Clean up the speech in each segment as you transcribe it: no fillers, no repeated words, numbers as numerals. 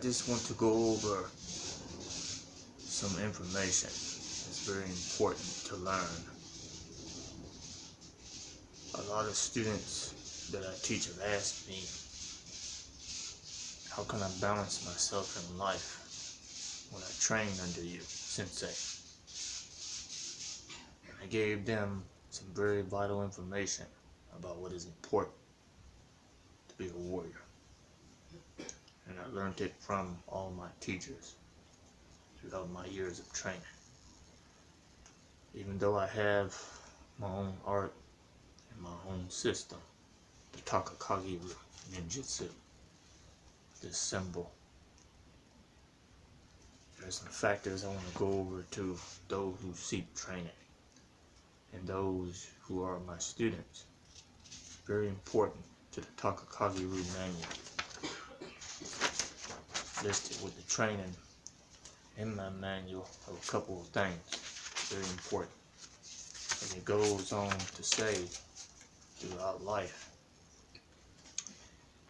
just want to go over some information. It's very important to learn. A lot of students that I teach have asked me, how can I balance myself in life when I train under you, Sensei? I gave them some very vital information about what is important to be a warrior. And I learned it from all my teachers throughout my years of training. Even though I have my own art and my own system, the Koga Ninjitsu, this symbol, there's some factors I want to go over to those who seek training and those who are my students. Very important to the Koga manual. Listed with the training in my manual of a couple of things. Very important. And it goes on to say throughout life,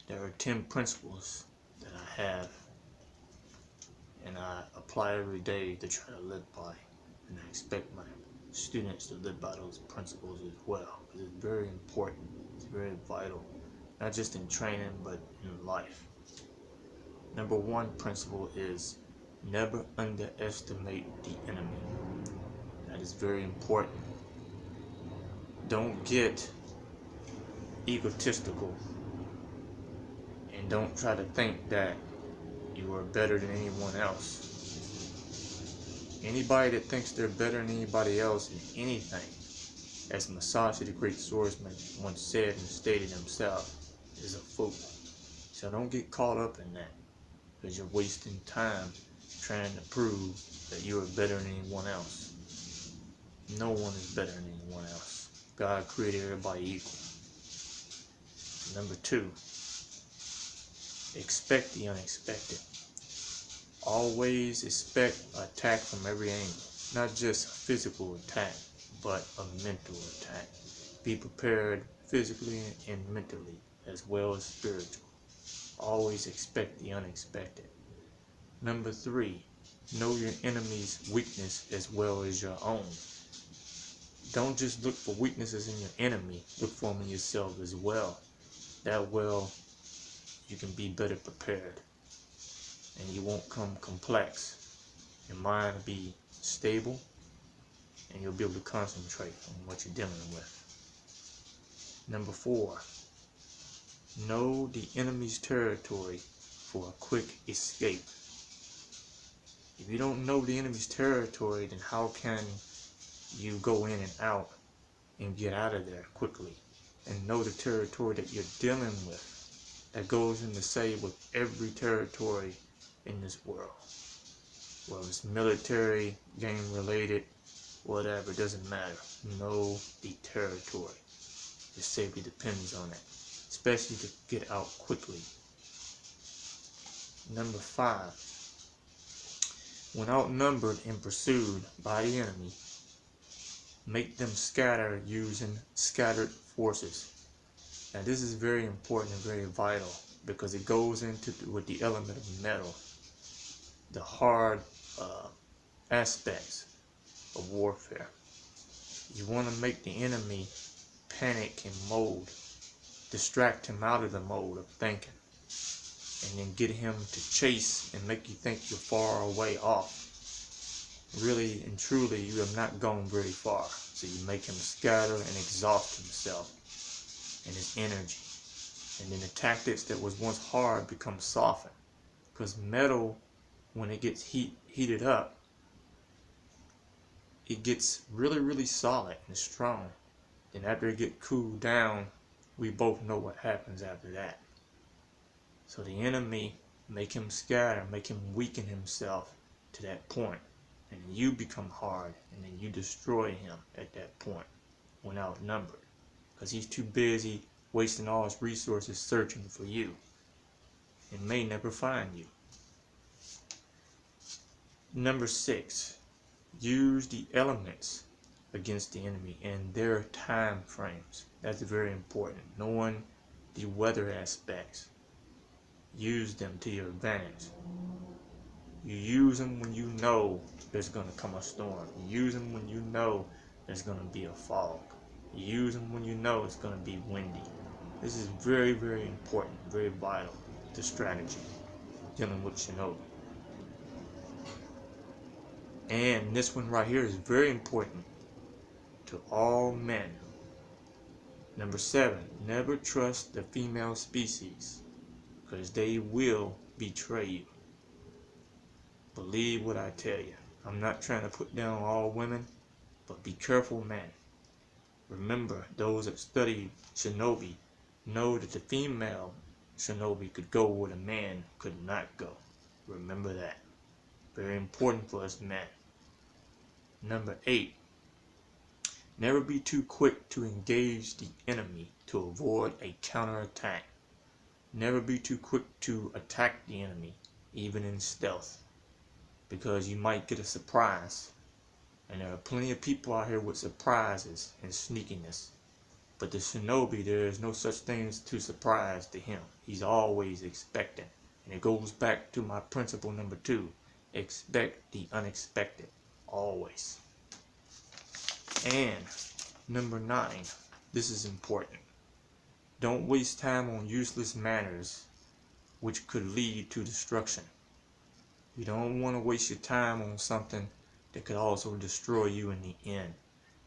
there are 10 principles that I have and I apply every day to try to live by, and I expect my students to live by those principles as well, because it's very important, it's very vital, not just in training but in life. Number one principle is never underestimate the enemy. That is very important. Don't get egotistical and don't try to think that you are better than anyone else. Anybody that thinks they're better than anybody else in anything, as Masashi the Great Swordsman once said and stated himself, is a fool. So don't get caught up in that, because you're wasting time trying to prove that you are better than anyone else. No one is better than anyone else. God created everybody equal. Number two, expect the unexpected. Always expect an attack from every angle, not just a physical attack, but a mental attack. Be prepared physically and mentally, as well as spiritual. Always expect the unexpected. Number three, know your enemy's weakness as well as your own. Don't just look for weaknesses in your enemy, look for them in yourself as well. That way you can be better prepared and you won't come complex. Your mind will be stable and you'll be able to concentrate on what you're dealing with. Number four, know the enemy's territory for a quick escape. If you don't know the enemy's territory, then how can you go in and out and get out of there quickly and know the territory that you're dealing with? That goes into say with every territory in this world. Whether it's military, game related, whatever, it doesn't matter. Know the territory. Your safety depends on it, especially to get out quickly. Number five, when outnumbered and pursued by the enemy, make them scatter using scattered forces. Now this is very important and very vital because it goes into with the element of metal, the hard aspects of warfare. You want to make the enemy panic and mode, distract him out of the mode of thinking, and then get him to chase and make you think you're far away off. Really and truly, you have not gone very far. So you make him scatter and exhaust himself and his energy. And then the tactics that was once hard become softened. Because metal, when it gets heated up, it gets really, really solid and strong. Then after it gets cooled down, we both know what happens after that. So the enemy, make him scatter, make him weaken himself to that point. And you become hard, and then you destroy him at that point when outnumbered. Because he's too busy wasting all his resources searching for you and may never find you. Number six, use the elements against the enemy and their time frames. That's very important. Knowing the weather aspects, use them to your advantage. You use them when you know there's going to come a storm. You use them when you know there's going to be a fog. You use them when you know it's going to be windy. This is very, very important, very vital to strategy dealing with shinobi. And this one right here is very important to all men. Number 7, never trust the female species, because they will betray you. Believe what I tell you. I'm not trying to put down all women, but be careful, men. Remember, those that study shinobi know that the female shinobi could go where the man could not go. Remember that. Very important for us men. Number 8, never be too quick to engage the enemy to avoid a counterattack. Never be too quick to attack the enemy, even in stealth, because you might get a surprise. And there are plenty of people out here with surprises and sneakiness. But the shinobi, there is no such thing as too surprise to him. He's always expecting. And it goes back to my principle number 2. Expect the unexpected. Always. And number 9. This is important. Don't waste time on useless matters which could lead to destruction. You don't want to waste your time on something that could also destroy you in the end.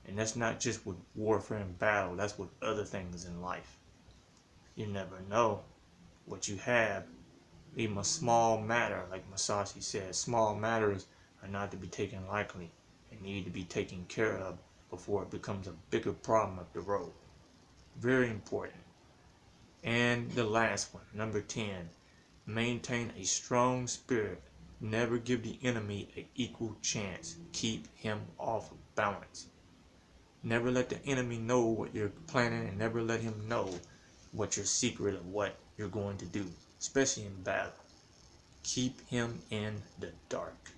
And that's not just with warfare and battle, that's with other things in life. You never know what you have. Even a small matter, like Masashi said, small matters are not to be taken lightly and need to be taken care of before it becomes a bigger problem up the road. Very important. And the last one, number 10, maintain a strong spirit. Never give the enemy an equal chance. Keep him off balance. Never let the enemy know what you're planning, and never let him know what your secret of what you're going to do, especially in battle. Keep him in the dark.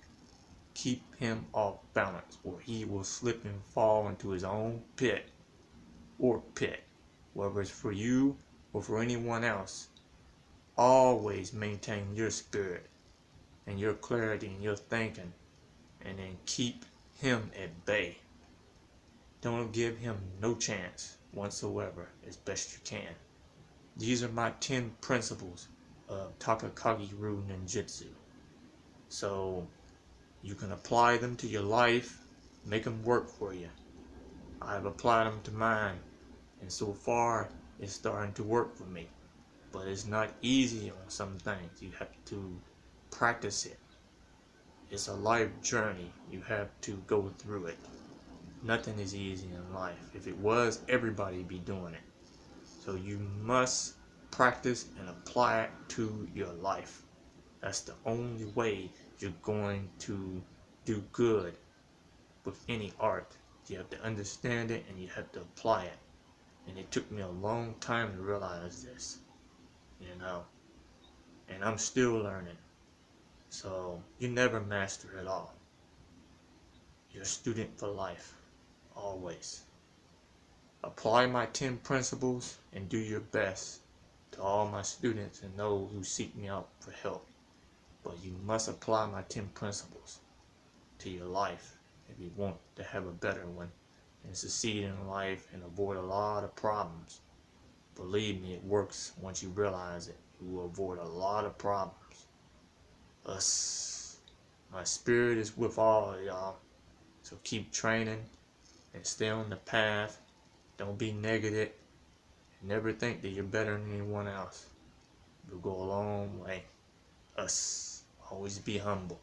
Keep him off balance, or he will slip and fall into his own pit, whether it's for you or for anyone else. Always maintain your spirit and your clarity and your thinking, and then keep him at bay. Don't give him no chance whatsoever, as best you can. These are my 10 principles of Takakagi-ryu Ninjitsu. So you can apply them to your life, make them work for you. I've applied them to mine, and so far it's starting to work for me. But it's not easy on some things. You have to practice it. It's a life journey. You have to go through it. Nothing is easy in life. If it was, everybody would be doing it. So you must practice and apply it to your life. That's the only way you're going to do good with any art. You have to understand it and you have to apply it. And it took me a long time to realize this, and I'm still learning. So you never master it all. You're a student for life, always. Apply my 10 principles and do your best to all my students and those who seek me out for help. But you must apply my 10 principles to your life if you want to have a better one and succeed in life and avoid a lot of problems. Believe me, it works once you realize it. You will avoid a lot of problems. My spirit is with all of y'all. So keep training and stay on the path. Don't be negative. Never think that you're better than anyone else. You'll go a long way. Always be humble.